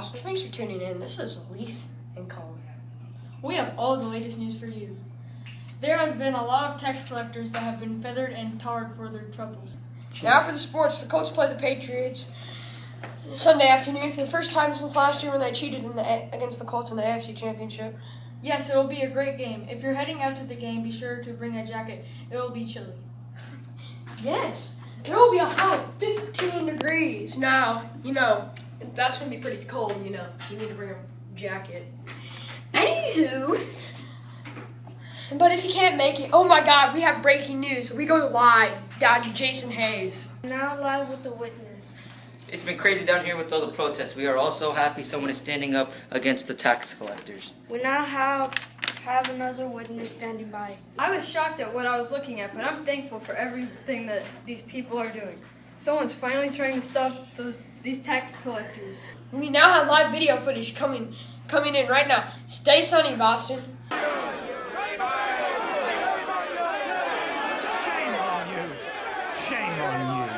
Boston. Thanks for tuning in. This is Leaf and Colin. We have all the latest news for you. There has been a lot of tax collectors that have been feathered and tarred for their troubles. Now for the sports. The Colts play the Patriots Sunday afternoon for the first time since last year when they cheated against the Colts in the AFC Championship. Yes, it will be a great game. If you're heading out to the game, be sure to bring a jacket. It will be chilly. Yes, it will be a high 15 degrees. Now, that's going to be pretty cold, You need to bring a jacket. Anywho, but if you can't make it, oh my God, we have breaking news. We go live down to Jason Hayes. Now live with the witness. It's been crazy down here with all the protests. We are all so happy someone is standing up against the tax collectors. We now have another witness standing by. I was shocked at what I was looking at, but I'm thankful for everything that these people are doing. Someone's finally trying to stop these tax collectors. We now have live video footage coming in right now. Stay sunny, Boston. Shame on you! Shame on you!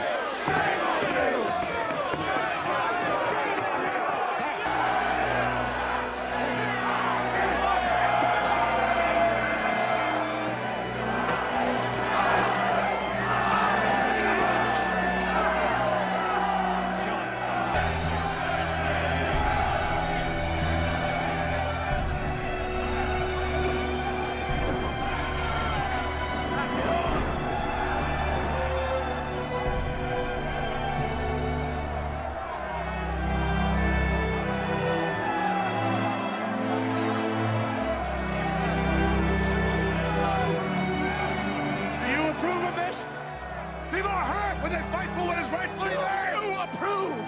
People are hurt when they fight for what is rightfully theirs. You approve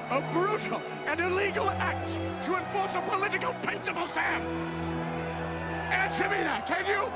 of brutal and illegal acts to enforce a political principle, Sam. Answer me that, can you?